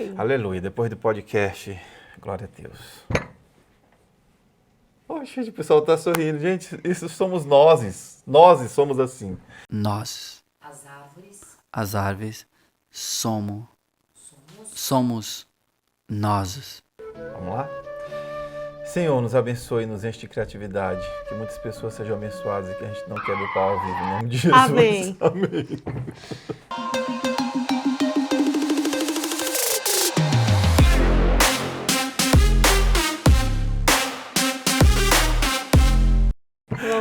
aí. Aleluia. Depois do podcast, glória a Deus. Oxe, o pessoal tá sorrindo. Gente, isso somos nós. Nós somos assim. Nós, as árvores, somos nós. Vamos lá? Senhor, nos abençoe, nos enche de criatividade. Que muitas pessoas sejam abençoadas e que a gente não quebre o pau ao vivo. Em nome de Jesus. Amém. Amém.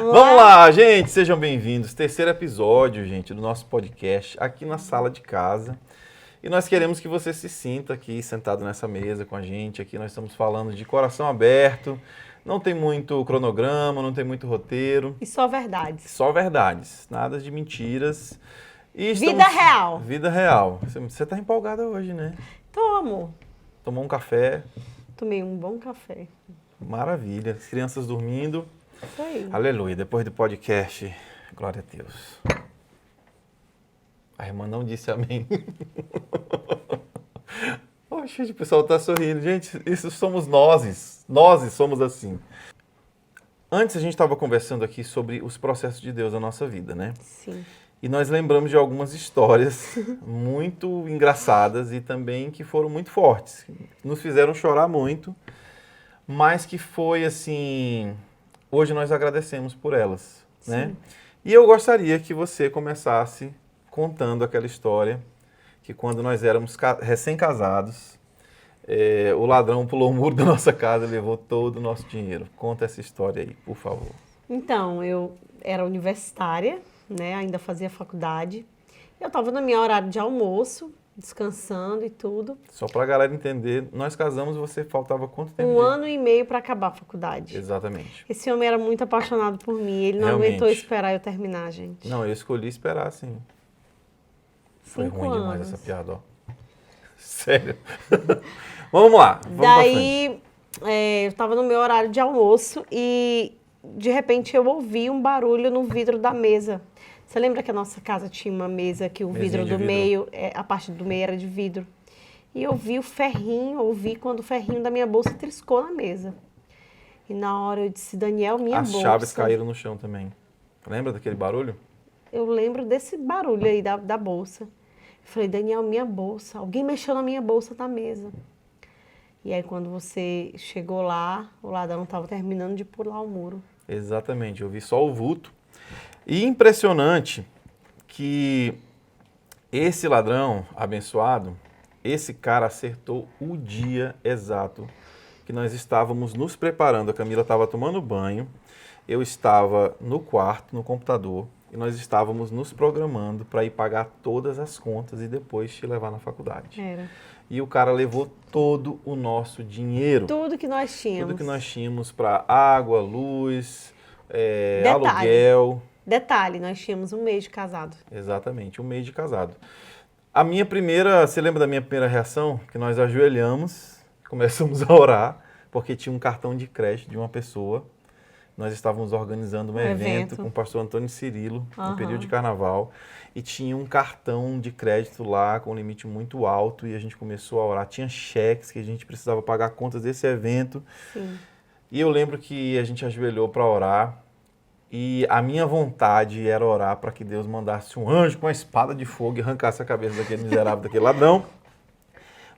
Vamos lá, gente, sejam bem-vindos. Terceiro episódio, gente, do nosso podcast aqui na sala de casa. E nós queremos que você se sinta aqui sentado nessa mesa com a gente. Aqui nós estamos falando de coração aberto. Não tem muito cronograma, não tem muito roteiro. E só verdades. Só verdades, nada de mentiras. E Vida real. Vida real. Você tá empolgada hoje, né? Tomo. Tomou um café. Tomei um bom café. Maravilha. As crianças dormindo. Isso aí. Aleluia. Depois do podcast, glória a Deus. A irmã não disse amém. Oxe, o pessoal tá sorrindo. Gente, isso somos nós. Nós somos assim. Antes a gente estava conversando aqui sobre os processos de Deus na nossa vida, né? Sim. E nós lembramos de algumas histórias muito engraçadas e também que foram muito fortes. Nos fizeram chorar muito, mas que foi assim... Hoje nós agradecemos por elas, né? E eu gostaria que você começasse contando aquela história que quando nós éramos recém-casados, o ladrão pulou o muro da nossa casa e levou todo o nosso dinheiro. Conta essa história aí, por favor. Então, eu era universitária, né? Ainda fazia faculdade. Eu estava no meu horário de almoço, descansando e tudo. Só para a galera entender, nós casamos e você faltava quanto tempo? Um ano e meio para acabar a faculdade. Exatamente. Esse homem era muito apaixonado por mim. Ele não Realmente. aguentou esperar eu terminar, gente. Não, eu escolhi esperar, sim. Foi 5 ruim demais anos. essa piada, ó. Sério. Vamos lá. Vamos pra frente. Daí, eu estava no meu horário de almoço e, de repente, eu ouvi um barulho no vidro da mesa. Você lembra que a nossa casa tinha uma mesa que o Mesinha vidro de do vidro. meio, a parte do meio era de vidro. E eu vi o ferrinho, ouvi quando o ferrinho da minha bolsa triscou na mesa. E na hora eu disse, Daniel, minha As bolsa. chaves caíram no chão também. Lembra daquele barulho? Eu lembro desse barulho aí da bolsa. Eu falei, Daniel, minha bolsa. Alguém mexeu na minha bolsa da mesa. E aí quando você chegou lá, o ladrão estava terminando de pular o muro. Exatamente, eu vi só o vulto. E impressionante que esse ladrão abençoado, esse cara acertou o dia exato que nós estávamos nos preparando. A Camila estava tomando banho, eu estava no quarto, no computador, e nós estávamos nos programando para ir pagar todas as contas e depois te levar na faculdade. Era. E o cara levou todo o nosso dinheiro. Tudo que nós tínhamos. Tudo que nós tínhamos para água, luz, Detalhe. aluguel. Detalhe, nós tínhamos um mês de casado. Exatamente, um mês de casado. A minha primeira, você lembra da minha primeira reação? Que nós ajoelhamos, começamos a orar, porque tinha um cartão de crédito de uma pessoa. Nós estávamos organizando um evento com o pastor Antônio Cirilo, no período de carnaval, e tinha um cartão de crédito lá com um limite muito alto, e a gente começou a orar. Tinha cheques que a gente precisava pagar contas desse evento. Sim. E eu lembro que a gente ajoelhou para orar, e a minha vontade era orar para que Deus mandasse um anjo com uma espada de fogo e arrancasse a cabeça daquele miserável, daquele ladrão.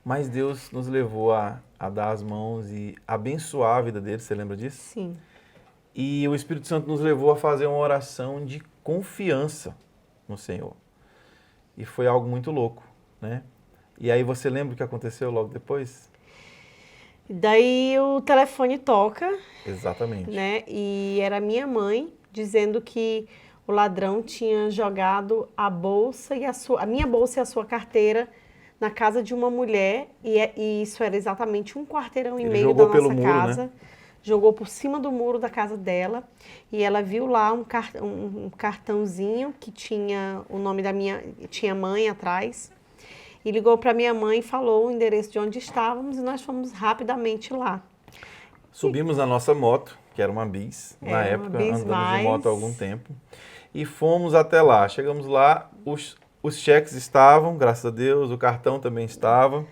Mas Deus nos levou a dar as mãos e abençoar a vida dele, você lembra disso? Sim. E o Espírito Santo nos levou a fazer uma oração de confiança no Senhor. E foi algo muito louco, né? E aí você lembra o que aconteceu logo depois? Daí o telefone toca, Exatamente. né? E era minha mãe dizendo que o ladrão tinha jogado a bolsa e a minha bolsa e a sua carteira na casa de uma mulher, e isso era exatamente um quarteirão e Ele meio jogou da pelo nossa muro, casa. né? Jogou por cima do muro da casa dela, e ela viu lá um cartãozinho que tinha o nome tinha mãe atrás, e ligou para minha mãe e falou o endereço de onde estávamos, e nós fomos rapidamente lá. Subimos na nossa moto, que era uma Bis, na Era uma época, Bis andamos mais. de moto há algum tempo, e fomos até lá. Chegamos lá, os cheques estavam, graças a Deus, o cartão também estava,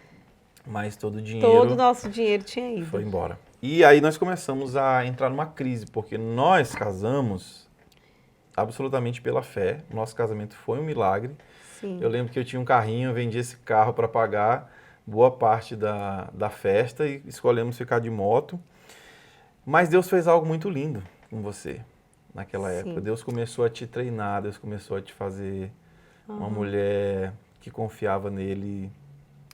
Mas todo o Todo o nosso dinheiro tinha ido. foi embora. E aí nós começamos a entrar numa crise, porque nós casamos absolutamente pela fé. O nosso casamento foi um milagre. Sim. Eu lembro que eu tinha um carrinho, eu vendi esse carro para pagar boa parte da festa e escolhemos ficar de moto. Mas Deus fez algo muito lindo com você naquela Sim. época. Deus começou a te treinar, Deus começou a te fazer uma mulher que confiava nele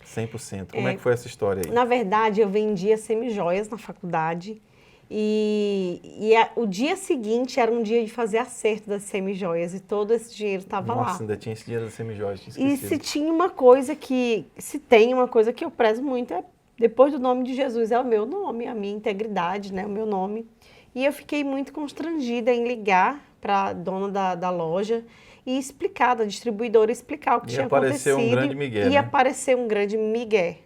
100%. Como é que foi essa história aí? Na verdade, eu vendia semijoias na faculdade o dia seguinte era um dia de fazer acerto das semijoias e todo esse dinheiro estava lá. Nossa, ainda tinha esse dinheiro das semijoias, tinha E esquecido. se tem uma coisa que eu prezo muito, depois do nome de Jesus, é o meu nome, a minha integridade, né, o meu nome. E eu fiquei muito constrangida em ligar para a dona da loja e explicar, da distribuidora, explicar o que tinha acontecido. Um grande migué, e né? apareceu um grande migué,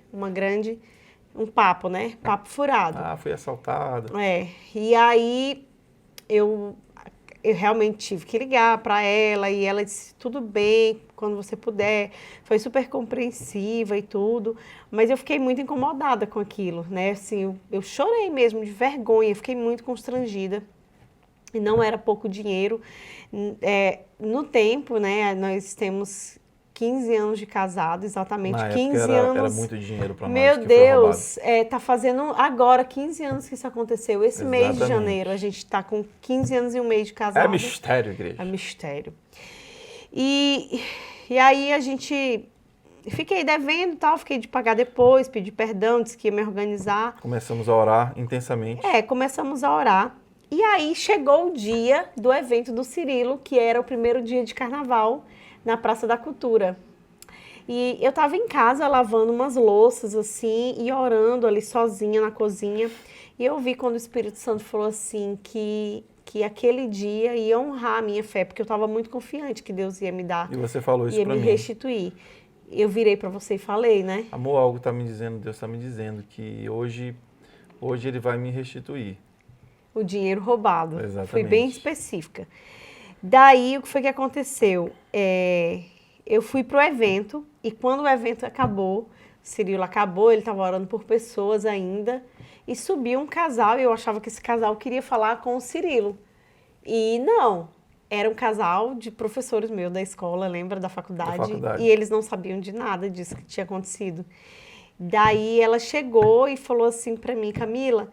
um papo, né? Papo furado. Ah, fui assaltado. E aí eu realmente tive que ligar para ela e ela disse, tudo bem, quando você puder. Foi super compreensiva e tudo, mas eu fiquei muito incomodada com aquilo, né? Assim, eu chorei mesmo de vergonha, fiquei muito constrangida. E não era pouco dinheiro. No tempo, né, nós temos 15 anos de casado, exatamente. Na 15 época anos. era muito dinheiro para nós. Meu Deus, tá fazendo agora 15 anos que isso aconteceu. Esse mês de janeiro, a gente está com 15 anos e um mês de casado. É mistério, igreja. É mistério. E aí a gente... Fiquei devendo e tal, fiquei de pagar depois, pedi perdão, disse que ia me organizar. Começamos a orar intensamente. Começamos a orar. E aí chegou o dia do evento do Cirilo, que era o primeiro dia de carnaval, na Praça da Cultura. E eu estava em casa lavando umas louças assim e orando ali sozinha na cozinha. E eu vi quando o Espírito Santo falou assim que aquele dia ia honrar a minha fé, porque eu estava muito confiante que Deus ia me dar. E você falou isso para mim. Ia me restituir. Eu virei para você e falei, né? Amor, algo está me dizendo, Deus está me dizendo que hoje Ele vai me restituir. O dinheiro roubado. Exatamente. Fui bem específica. Daí, o que foi que aconteceu? Eu fui pro evento e quando o evento acabou, Cirilo acabou, ele estava orando por pessoas ainda e subiu um casal e eu achava que esse casal queria falar com o Cirilo. E não, era um casal de professores meus da escola, lembra, da faculdade? E eles não sabiam de nada disso que tinha acontecido. Daí ela chegou e falou assim para mim, Camila,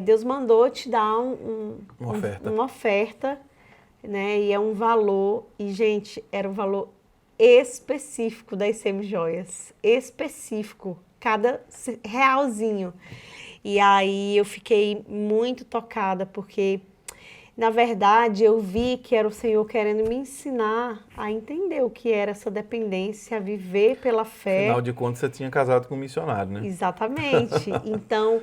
Deus mandou te dar uma oferta, né? E é um valor, e gente, era um valor específico das semijoias, específico, cada realzinho. E aí eu fiquei muito tocada, porque, na verdade, eu vi que era o Senhor querendo me ensinar a entender o que era essa dependência, a viver pela fé. Afinal de contas, você tinha casado com um missionário, né? Exatamente. Então,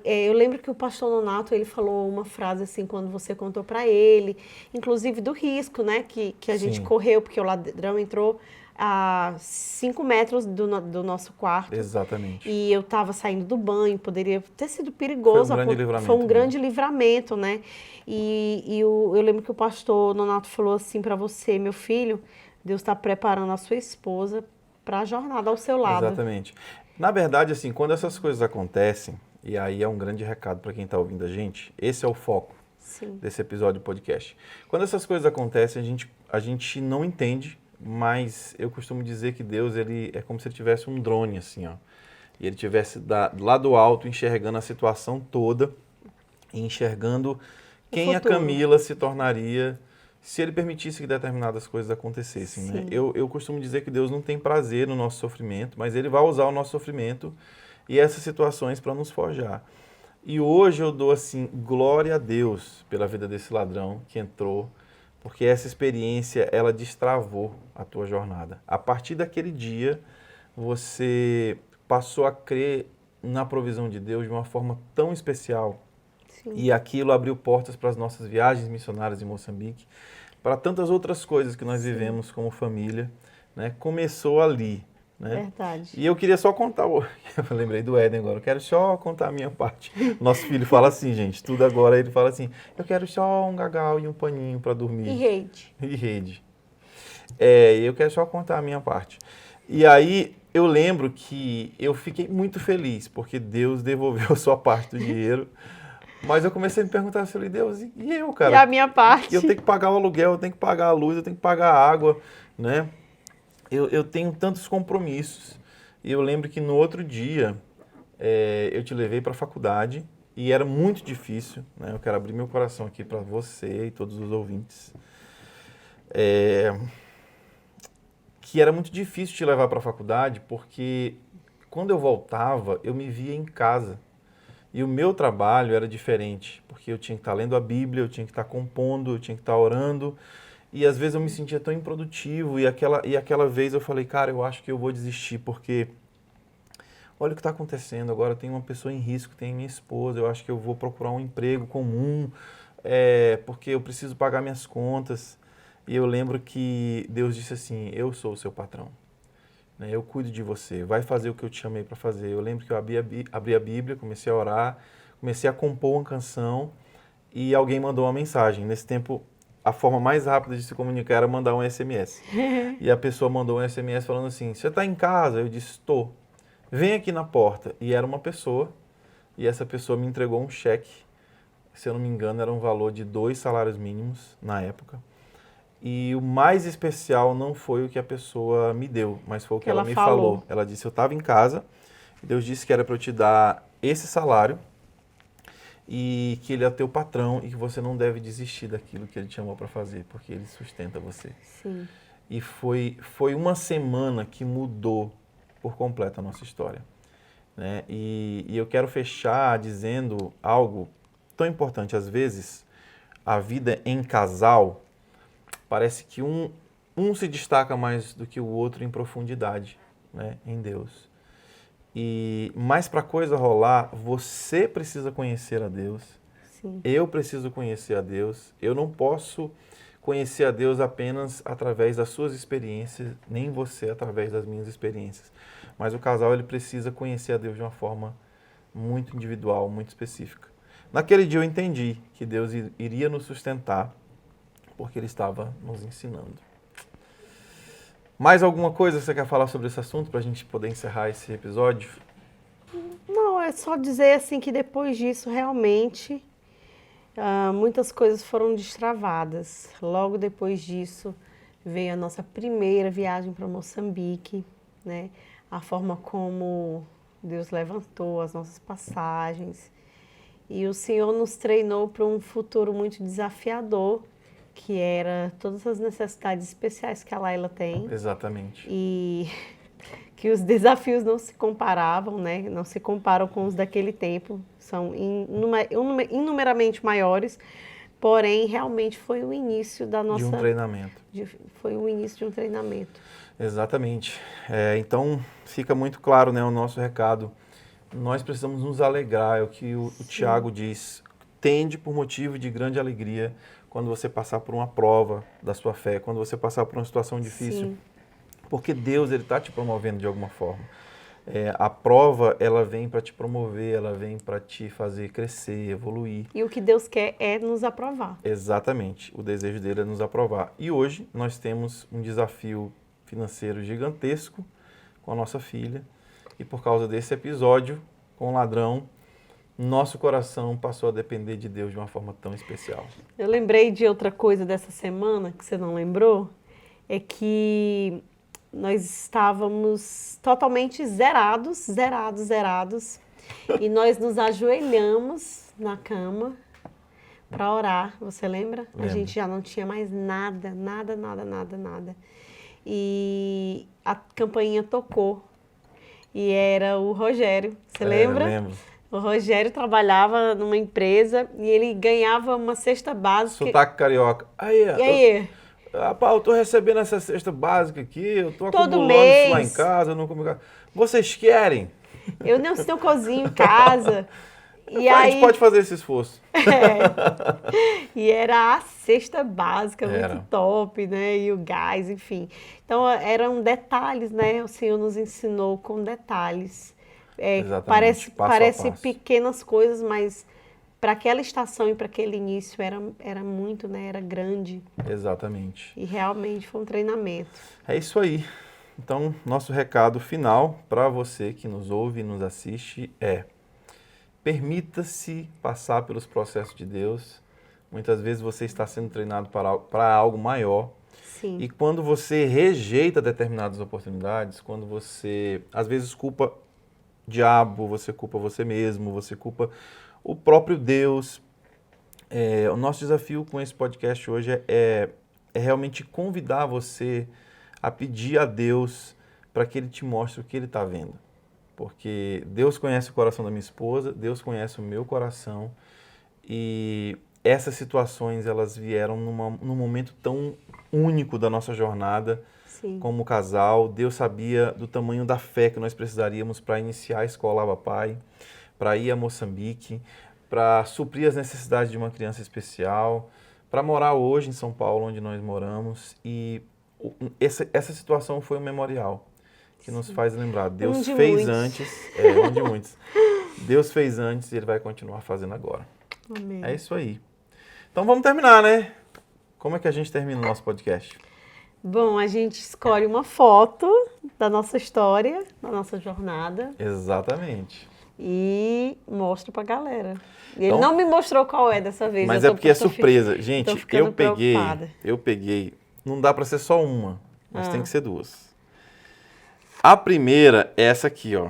eu lembro que o pastor Nonato, ele falou uma frase assim, quando você contou para ele, inclusive do risco, né, que a gente correu, porque o ladrão entrou a 5 metros do nosso quarto. Exatamente. E eu estava saindo do banho, poderia ter sido perigoso. Foi um grande livramento. Foi um grande livramento, né? Eu lembro que o pastor Nonato falou assim para você, meu filho, Deus está preparando a sua esposa para a jornada ao seu lado. Exatamente. Na verdade, assim, quando essas coisas acontecem, e aí é um grande recado para quem está ouvindo a gente, esse é o foco desse episódio do podcast. Quando essas coisas acontecem, a gente não entende, mas eu costumo dizer que Deus, ele é como se ele tivesse um drone, assim, ó. E ele tivesse lá do alto enxergando a situação toda, e enxergando quem a Camila se tornaria se ele permitisse que determinadas coisas acontecessem, né? Eu costumo dizer que Deus não tem prazer no nosso sofrimento, mas ele vai usar o nosso sofrimento e essas situações para nos forjar. E hoje eu dou, assim, glória a Deus pela vida desse ladrão que entrou, porque essa experiência, ela destravou a tua jornada. A partir daquele dia, você passou a crer na provisão de Deus de uma forma tão especial. Sim. E aquilo abriu portas para as nossas viagens missionárias em Moçambique, para tantas outras coisas que nós vivemos como família, né? Começou ali, né? Verdade. E eu queria só contar, eu lembrei do Éden agora, eu quero só contar a minha parte. Nosso filho fala assim, gente, tudo agora ele fala assim, eu quero só um gagal e um paninho para dormir. E rede. E rede. Eu quero só contar a minha parte. E aí, eu lembro que eu fiquei muito feliz, porque Deus devolveu a sua parte do dinheiro. Mas eu comecei a me perguntar, eu falei, Deus, e eu, cara? E a minha parte? Eu tenho que pagar o aluguel, eu tenho que pagar a luz, eu tenho que pagar a água, né? Eu tenho tantos compromissos. E eu lembro que no outro dia, eu te levei para a faculdade e era muito difícil, né? Eu quero abrir meu coração aqui para você e todos os ouvintes. Que era muito difícil te levar para a faculdade porque quando eu voltava, eu me via em casa. E o meu trabalho era diferente, porque eu tinha que estar lendo a Bíblia, eu tinha que estar compondo, eu tinha que estar orando. E às vezes eu me sentia tão improdutivo. E aquela vez eu falei, cara, eu acho que eu vou desistir, porque olha o que está acontecendo. Agora tem uma pessoa em risco, tem minha esposa, eu acho que eu vou procurar um emprego comum, porque eu preciso pagar minhas contas. E eu lembro que Deus disse assim, eu sou o seu patrão. Eu cuido de você, vai fazer o que eu te chamei para fazer. Eu lembro que eu abri a Bíblia, comecei a orar, comecei a compor uma canção e alguém mandou uma mensagem. Nesse tempo, a forma mais rápida de se comunicar era mandar um SMS. E a pessoa mandou um SMS falando assim, você está em casa? Eu disse, estou. Vem aqui na porta. E era uma pessoa, e essa pessoa me entregou um cheque. Se eu não me engano, era um valor de 2 salários mínimos na época. E o mais especial não foi o que a pessoa me deu, mas foi o que ela me falou. Ela disse, eu estava em casa, Deus disse que era para eu te dar esse salário e que ele é teu patrão e que você não deve desistir daquilo que ele te chamou para fazer, porque ele sustenta você. Sim. E foi uma semana que mudou por completo a nossa história, né? E eu quero fechar dizendo algo tão importante. Às vezes, a vida em casal parece que um se destaca mais do que o outro em profundidade, né, em Deus. Mas para a coisa rolar, você precisa conhecer a Deus. Sim. Eu preciso conhecer a Deus. Eu não posso conhecer a Deus apenas através das suas experiências, nem você através das minhas experiências. Mas o casal ele precisa conhecer a Deus de uma forma muito individual, muito específica. Naquele dia eu entendi que Deus iria nos sustentar, porque Ele estava nos ensinando. Mais alguma coisa que você quer falar sobre esse assunto para a gente poder encerrar esse episódio? Não, é só dizer assim que depois disso realmente muitas coisas foram destravadas. Logo depois disso veio a nossa primeira viagem para Moçambique, né? A forma como Deus levantou as nossas passagens. E o Senhor nos treinou para um futuro muito desafiador, que era todas as necessidades especiais que a Laila tem. Exatamente. E que os desafios não se comparavam, né? Não se comparam com os daquele tempo. São inumeramente maiores, porém, realmente foi o início da nossa... De um treinamento. Foi o início de um treinamento. Exatamente. Então, fica muito claro, né, o nosso recado. Nós precisamos nos alegrar, é o que o Tiago diz. Tende por motivo de grande alegria quando você passar por uma prova da sua fé, quando você passar por uma situação difícil. Sim. Porque Deus está te promovendo de alguma forma. A prova, ela vem para te promover, ela vem para te fazer crescer, evoluir. E o que Deus quer é nos aprovar. Exatamente. O desejo dele é nos aprovar. E hoje nós temos um desafio financeiro gigantesco com a nossa filha. E por causa desse episódio com o ladrão, nosso coração passou a depender de Deus de uma forma tão especial. Eu lembrei de outra coisa dessa semana, que você não lembrou, é que nós estávamos totalmente zerados, e nós nos ajoelhamos na cama para orar, você lembra? Lembro. A gente já não tinha mais nada. E a campainha tocou, e era o Rogério, você lembra? Lembro. O Rogério trabalhava numa empresa e ele ganhava uma cesta básica. Sotaque carioca. E aí? Rapaz, eu tô recebendo essa cesta básica aqui, eu tô Todo acumulando mês. isso lá em casa, eu não como em casa. Vocês querem? Eu não cozinho em casa. E a aí, gente pode fazer esse esforço. E era a cesta básica, Era. muito top, né? E o gás, enfim. Então, eram detalhes, né? O Senhor nos ensinou com detalhes. Exatamente, Parece passo a passo. pequenas coisas, mas para aquela estação e para aquele início era muito, né? Era grande. Exatamente. E realmente foi um treinamento. É isso aí. Então, nosso recado final para você que nos ouve e nos assiste é: permita-se passar pelos processos de Deus. Muitas vezes você está sendo treinado para algo maior. Sim. E quando você rejeita determinadas oportunidades, quando você, às vezes, culpa o diabo, você culpa você mesmo, você culpa o próprio Deus. O nosso desafio com esse podcast hoje é realmente convidar você a pedir a Deus para que Ele te mostre o que Ele está vendo. Porque Deus conhece o coração da minha esposa, Deus conhece o meu coração, e essas situações, elas vieram num momento tão único da nossa jornada. Sim. Como casal. Deus sabia do tamanho da fé que nós precisaríamos para iniciar a escola Abba Pai, para ir a Moçambique, para suprir as necessidades de uma criança especial, para morar hoje em São Paulo, onde nós moramos. E essa situação foi um memorial que nos faz lembrar. Deus fez antes, um de muitos. Deus fez antes e Ele vai continuar fazendo agora. Amém. É isso aí. Então vamos terminar, né? Como é que a gente termina o nosso podcast? Bom, a gente escolhe uma foto da nossa história, da nossa jornada. Exatamente. E mostra pra galera. Ele Então, não me mostrou qual é dessa vez. Mas é porque é surpresa. Gente, eu preocupada. peguei. Não dá pra ser só uma, mas tem que ser duas. A primeira é essa aqui, ó.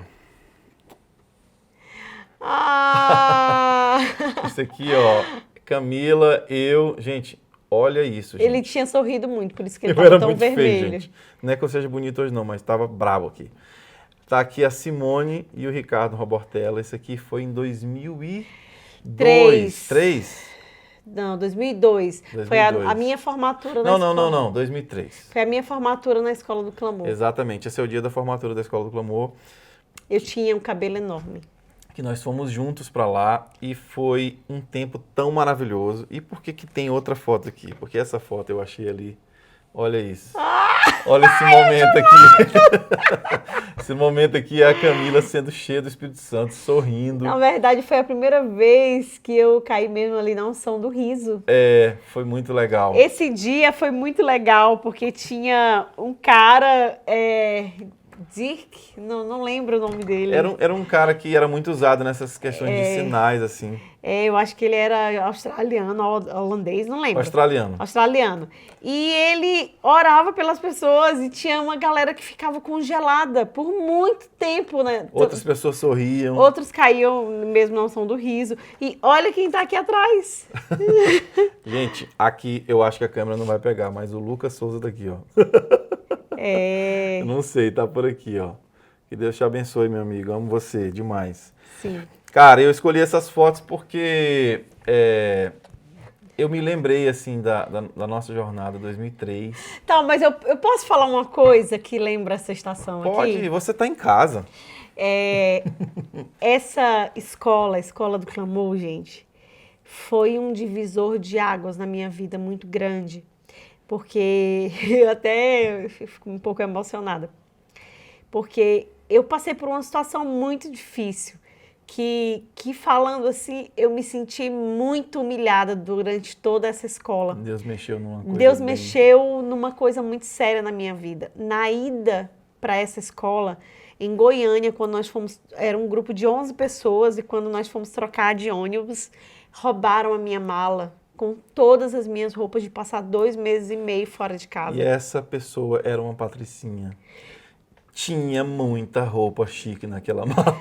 Ah! Isso aqui, ó. Camila, eu... Gente, olha isso, gente. Ele tinha sorrido muito, por isso que ele Eu era estava tão muito feio, vermelho. gente. Não é que eu seja bonito hoje não, mas tava bravo aqui. Tá aqui a Simone e o Ricardo Robortella. Esse aqui foi em 2002. Três? Não, 2002. 2002. Foi a minha formatura na escola. Não, 2003. Foi a minha formatura na Escola do Clamor. Exatamente, esse é o dia da formatura da Escola do Clamor. Eu tinha um cabelo enorme. Que nós fomos juntos para lá e foi um tempo tão maravilhoso. E por que tem outra foto aqui? Porque essa foto eu achei ali. Olha isso. Olha esse momento aqui. Esse momento aqui é a Camila sendo cheia do Espírito Santo, sorrindo. Na verdade, foi a primeira vez que eu caí mesmo ali na unção do riso. Foi muito legal. Esse dia foi muito legal, porque tinha um cara... Dirk, não lembro o nome dele. Era um cara que era muito usado nessas questões de sinais, assim. Eu acho que ele era australiano, holandês, não lembro. Australiano. E ele orava pelas pessoas e tinha uma galera que ficava congelada por muito tempo, né? Outras pessoas sorriam. Outros caíam mesmo na unção do riso. E olha quem tá aqui atrás. Gente, aqui eu acho que a câmera não vai pegar, mas o Lucas Souza daqui, ó. Eu não sei, tá por aqui, ó. Que Deus te abençoe, meu amigo. Amo você demais. Sim. Cara, eu escolhi essas fotos porque eu me lembrei, assim, da nossa jornada 2003. Tá, mas eu posso falar uma coisa que lembra essa estação aqui? Pode, você tá em casa. Essa escola, a Escola do Clamor, gente, foi um divisor de águas na minha vida muito grande. Porque eu até fico um pouco emocionada. Porque eu passei por uma situação muito difícil, que falando assim, eu me senti muito humilhada durante toda essa escola. Deus mexeu numa coisa. Deus mexeu numa coisa muito séria na minha vida. Na ida para essa escola, em Goiânia, quando nós fomos, era um grupo de 11 pessoas, e quando nós fomos trocar de ônibus, roubaram a minha mala com todas as minhas roupas de passar 2 meses e meio fora de casa. E essa pessoa era uma patricinha. Tinha muita roupa chique naquela mala.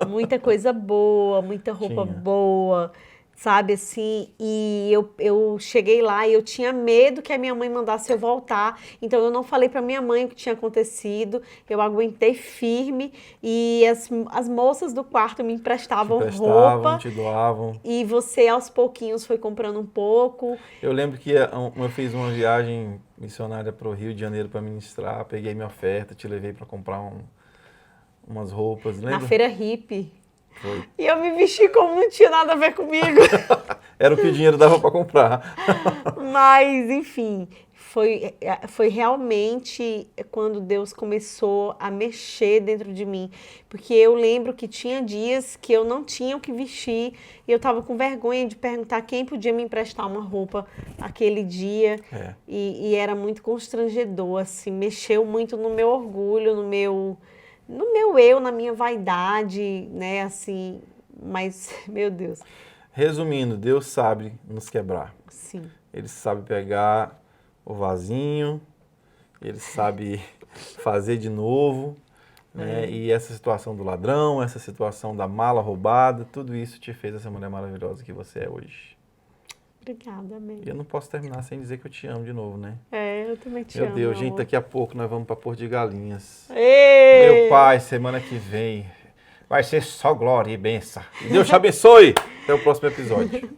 Muita coisa boa, muita roupa boa, sabe assim? E eu cheguei lá e eu tinha medo que a minha mãe mandasse eu voltar. Então eu não falei pra minha mãe o que tinha acontecido. Eu aguentei firme e as moças do quarto me emprestavam roupa. Te doavam. E você aos pouquinhos foi comprando um pouco. Eu lembro que eu fiz uma viagem missionária para o Rio de Janeiro para ministrar, peguei minha oferta, te levei para comprar umas roupas, lembra? Na feira hippie. Foi. E eu me vesti como não tinha nada a ver comigo. Era o que o dinheiro dava para comprar. Mas, enfim, foi realmente quando Deus começou a mexer dentro de mim. Porque eu lembro que tinha dias que eu não tinha o que vestir e eu estava com vergonha de perguntar quem podia me emprestar uma roupa aquele dia. E era muito constrangedor, assim, mexeu muito no meu orgulho, no meu eu, na minha vaidade, né, assim, mas, meu Deus. Resumindo, Deus sabe nos quebrar. Sim. Ele sabe pegar o vasinho, ele sabe fazer de novo, né? E essa situação do ladrão, essa situação da mala roubada, tudo isso te fez essa mulher maravilhosa que você é hoje. Obrigada, amém. E eu não posso terminar sem dizer que eu te amo de novo, né? Eu também te amo. Meu Deus, gente, amor. daqui a pouco nós vamos para Porto de Galinhas. Ei! Meu pai, semana que vem vai ser só glória e bênção. E Deus te abençoe. Até o próximo episódio.